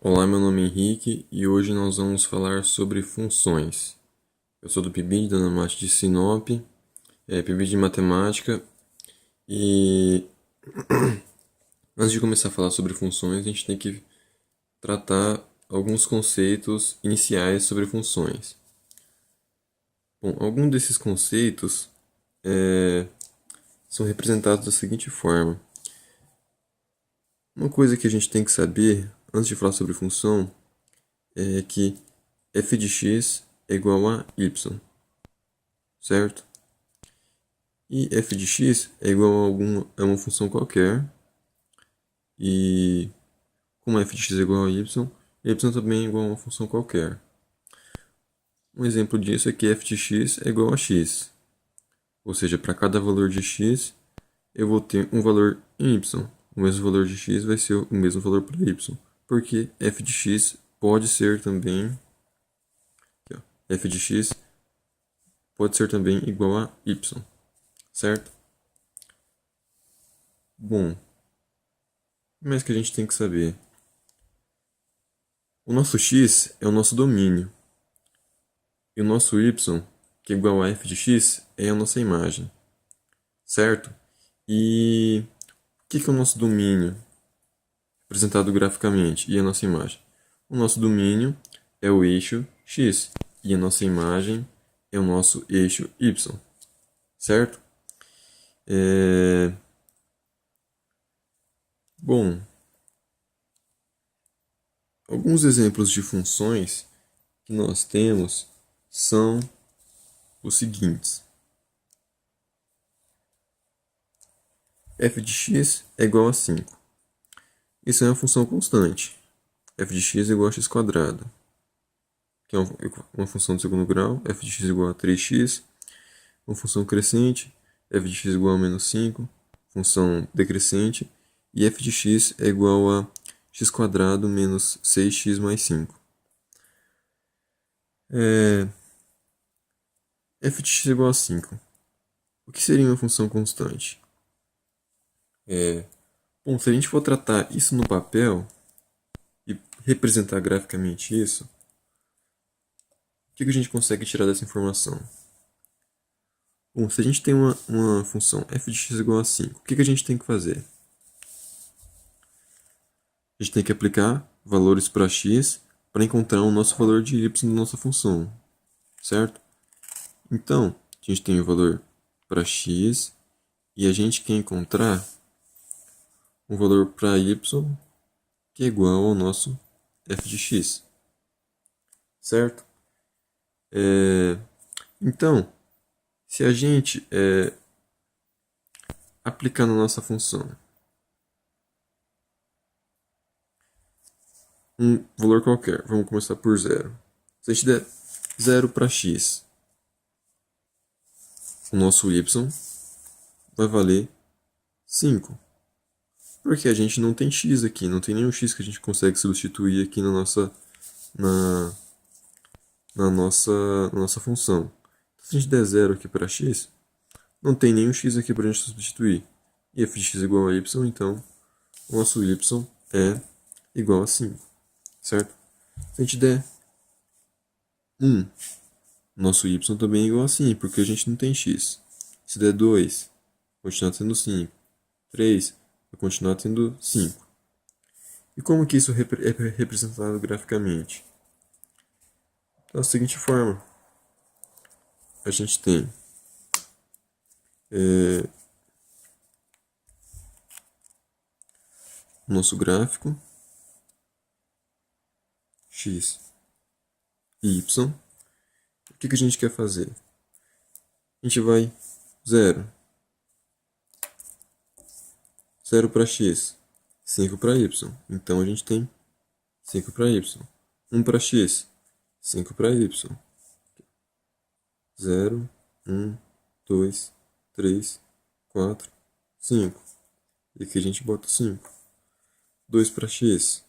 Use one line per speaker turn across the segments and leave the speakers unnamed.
Olá, meu nome é Henrique e hoje nós vamos falar sobre funções. Eu sou do PIBID, da Namat de Sinop, PIBID de Matemática, e antes de começar a falar sobre funções, a gente tem que tratar alguns conceitos iniciais sobre funções. Bom, alguns desses conceitos são representados da seguinte forma. Uma coisa que a gente tem que saber, antes de falar sobre função, é que f de x é igual a y, certo? E f de x é igual a uma função qualquer. E como f de x é igual a y também é igual a uma função qualquer. Um exemplo disso é que f de x é igual a x. Ou seja, para cada valor de x, eu vou ter um valor em y. O mesmo valor de x vai ser o mesmo valor para y. Porque f de x pode ser também... Aqui, ó, f de x pode ser também igual a y. Certo? Bom, o mais que a gente tem que saber? O nosso x é o nosso domínio. E o nosso y, que é igual a f de x, é a nossa imagem. Certo? E o que é o nosso domínio, representado graficamente, e a nossa imagem? O nosso domínio é o eixo x, e a nossa imagem é o nosso eixo y. Certo? Bom, alguns exemplos de funções que nós temos são os seguintes. F de x é igual a 5. Isso é uma função constante. F de x é igual a x quadrado, que é uma função de segundo grau. F de x é igual a 3x. Uma função crescente. F de x é igual a menos 5. Função decrescente. E f de x é igual a x quadrado menos 6x mais 5. F de x é igual a 5. O que seria uma função constante? Bom, se a gente for tratar isso no papel e representar graficamente isso, o que a gente consegue tirar dessa informação? Bom, se a gente tem uma função f de x igual a 5, o que a gente tem que fazer? A gente tem que aplicar valores para x para encontrar o nosso valor de y da nossa função, certo? Então, a gente tem o valor para x e a gente quer encontrar um valor para y que é igual ao nosso f de x, certo? Então, se a gente aplicar na nossa função um valor qualquer, vamos começar por 0. Se a gente der 0 para x, o nosso y vai valer 5. Porque a gente não tem x aqui, não tem nenhum x que a gente consegue substituir aqui na, na nossa função. Então, se a gente der 0 aqui para x, não tem nenhum x aqui para a gente substituir. E f de x é igual a y, então o nosso y é igual a 5. Certo? Se a gente der 1, nosso y também é igual a 5, porque a gente não tem x. Se der 2, continuar tendo 5. 3, vai continuar tendo 5. E como que isso é representado graficamente? Da seguinte forma. A gente tem o nosso gráfico x e y. O que a gente quer fazer? A gente vai 0. 0 para x, 5 para y. Então a gente tem 5 para y. 1 para x, 5 para y. 0, 1, 2, 3, 4, 5. E aqui a gente bota 5. 2 para x,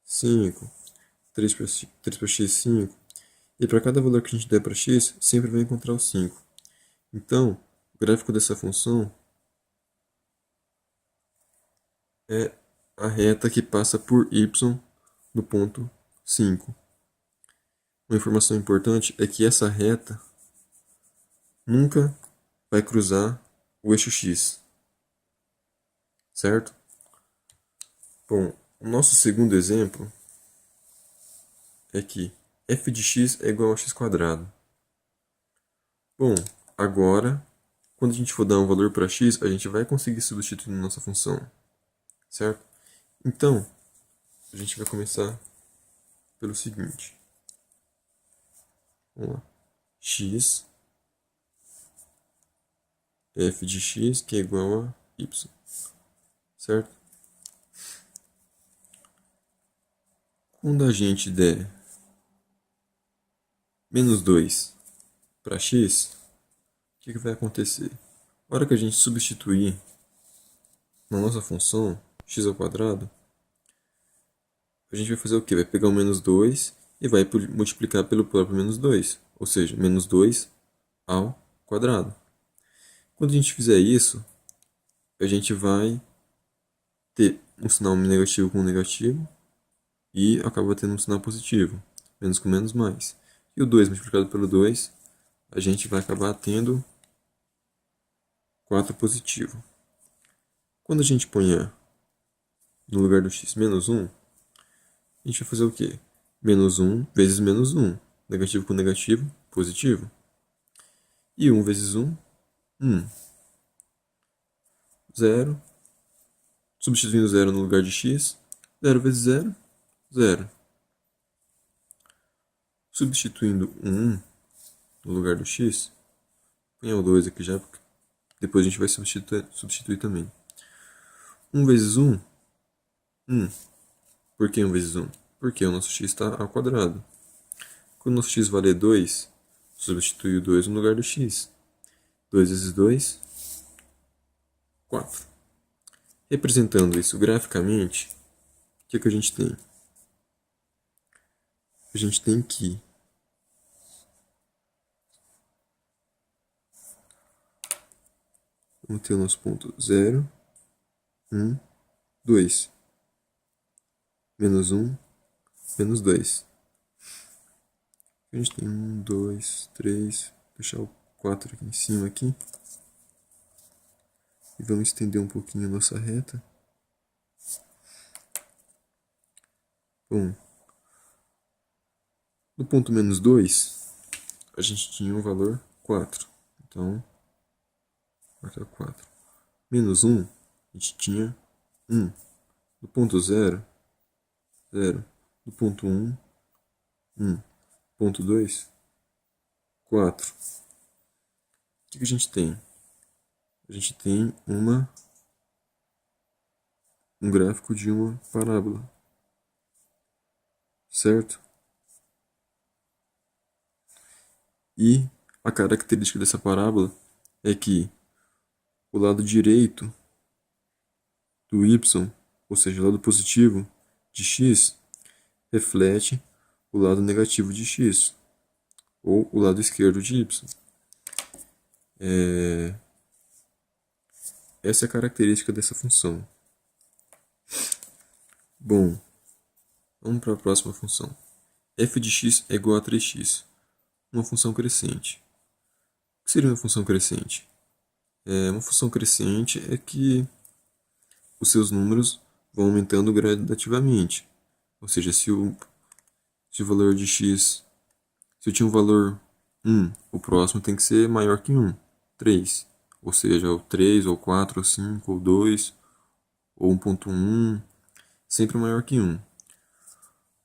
5. 3 para x, 5. E para cada valor que a gente der para x, sempre vai encontrar o 5. Então, o gráfico dessa função é a reta que passa por y no ponto 5. Uma informação importante é que essa reta nunca vai cruzar o eixo x, certo? Bom, o nosso segundo exemplo é que f de x é igual a x². Bom, agora, quando a gente for dar um valor para x, a gente vai conseguir substituir na nossa função, certo? Então, a gente vai começar pelo seguinte. Vamos lá. X, f de x, que é igual a y, certo? Quando a gente der menos 2 para x, o que vai acontecer? Na hora que a gente substituir na nossa função x², a gente vai fazer o quê? Vai pegar o menos 2 e vai multiplicar pelo próprio menos 2, ou seja, menos 2 ao quadrado. Quando a gente fizer isso, a gente vai ter um sinal negativo com negativo e acaba tendo um sinal positivo, menos com menos mais. E o 2 multiplicado pelo 2, a gente vai acabar tendo 4 positivo. Quando a gente põe no lugar do x menos 1, a gente vai fazer o quê? Menos 1 vezes menos 1. Negativo com negativo, positivo. E 1 vezes 1, 1. 0. Substituindo 0 no lugar de x. 0 vezes 0, 0. Substituindo 1 no lugar do x. Põe o 2 aqui já, porque depois a gente vai substituir também. 1 vezes 1, 1. Por que 1 vezes 1? Porque o nosso x está ao quadrado. Quando o nosso x valer 2, substitui o 2 no lugar do x. 2 vezes 2, 4. Representando isso graficamente, o que a gente tem? A gente tem que vamos ter o nosso ponto 0, 1, 2. Menos 1, menos 2. A gente tem 1, 2, 3. Vou deixar o 4 aqui em cima aqui. E vamos estender um pouquinho a nossa reta. Bom, no ponto menos 2, a gente tinha um valor 4. Então, marcar 4. Menos 1, a gente tinha 1. No ponto 0, 0. No ponto 1, 1. Ponto 2, 4. O que a gente tem? A gente tem um gráfico de uma parábola, certo? E a característica dessa parábola é que o lado direito do y, ou seja, o lado positivo de x, reflete o lado negativo de x, ou o lado esquerdo de y. Essa é a característica dessa função. Bom, vamos para a próxima função. f de x é igual a 3x, uma função crescente. O que seria uma função crescente? Uma função crescente é que os seus números vão aumentando gradativamente. Ou seja, se o valor de x, se eu tinha um valor 1, o próximo tem que ser maior que 1, 3. Ou seja, o 3, ou 4, ou 5, ou 2, ou 1.1, sempre maior que 1.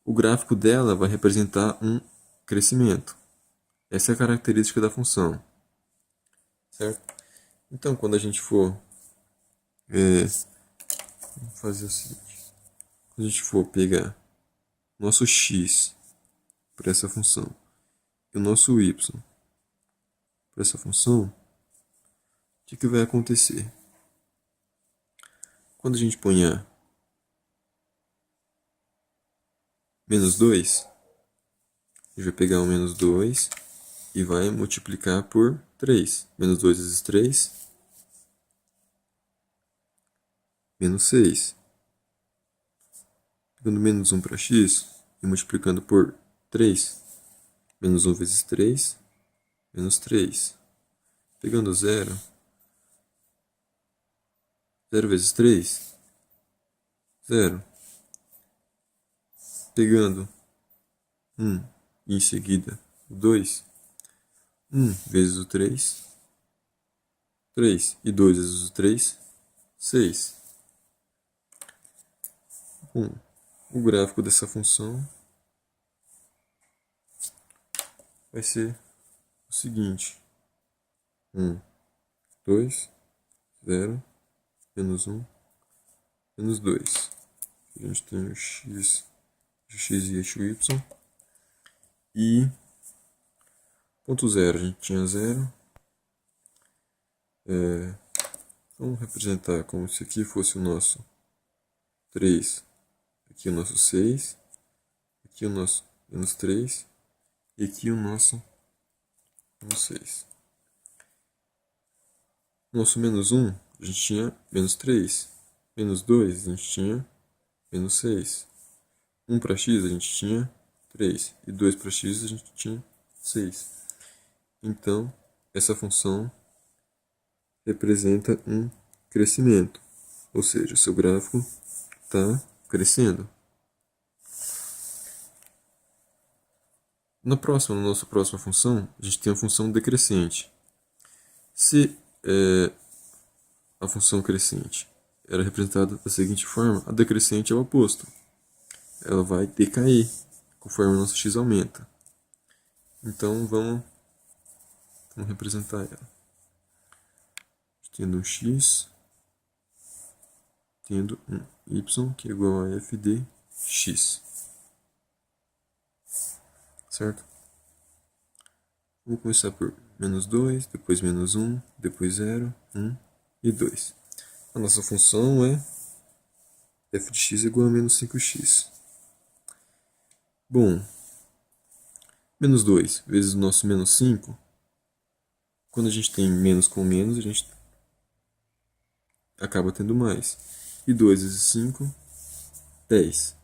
O gráfico dela vai representar um crescimento. Essa é a característica da função, certo? Então, quando a gente for vamos fazer o seguinte. Quando a gente for pegar nosso x para essa função e o nosso y para essa função, o que vai acontecer? Quando a gente põe menos 2, a gente vai pegar o menos 2 e vai multiplicar por 3. Menos 2 vezes 3, menos 6. Pegando menos 1 para x e multiplicando por 3. Menos 1 vezes 3, menos 3. Pegando 0. 0 vezes 3, 0. Pegando 1 e em seguida o 2. 1 vezes o 3, 3. E 2 vezes o 3, 6. Bom, o gráfico dessa função vai ser o seguinte: 1, 2, 0, menos 1, menos 2. A gente tem o x e eixo y. E ponto 0, a gente tinha 0. Vamos representar como se aqui fosse o nosso 3, aqui o nosso 6, aqui o nosso menos 3 e aqui o nosso menos 6. Nosso menos 1, a gente tinha menos 3. Menos 2, a gente tinha menos 6. 1 para x, a gente tinha 3. E 2 para x, a gente tinha 6. Então, essa função representa um crescimento. Ou seja, o seu gráfico está crescendo. Na nossa próxima função, a gente tem a função decrescente. Se a função crescente era representada da seguinte forma, a decrescente é o oposto. Ela vai decair conforme o nosso x aumenta. Então vamos representar ela. Tendo um x, tendo um y que é igual a f de x. Certo? Vamos começar por menos 2, depois menos 1, depois 0, 1 e 2. A nossa função é f de x igual a menos 5x. Bom, menos 2 vezes o nosso menos 5, quando a gente tem menos com menos, a gente acaba tendo mais. E 2 vezes 5, 10.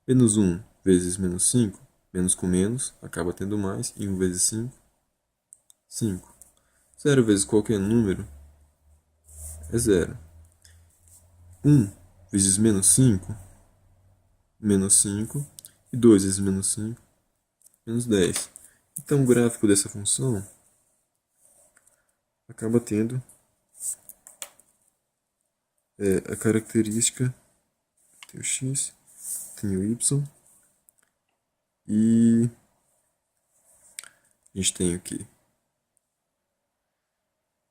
Menos 1 vezes menos 5, menos com menos, acaba tendo mais. E 1 vezes 5, 5. 0 vezes qualquer número é 0. 1 vezes menos 5, menos 5. E 2 vezes menos 5, menos 10. Então o gráfico dessa função acaba tendo a característica, tem o x, tem o y, e a gente tem aqui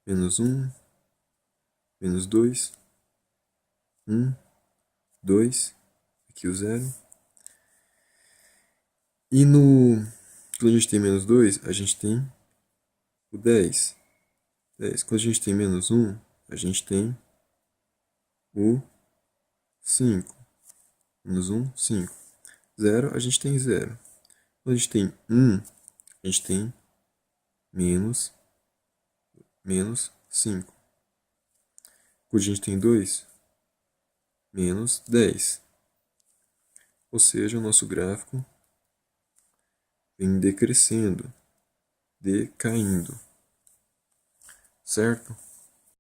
menos 1, menos 2, 1, 2, aqui o 0. E quando a gente tem menos 2, a gente tem o 10. 10. Quando a gente tem menos 1, a gente tem o 5. Menos 1, 5. 0, a gente tem 0. Quando a gente tem 1, a gente tem menos 5. Quando a gente tem 2, menos 10. Ou seja, o nosso gráfico vem decrescendo, decaindo. Certo?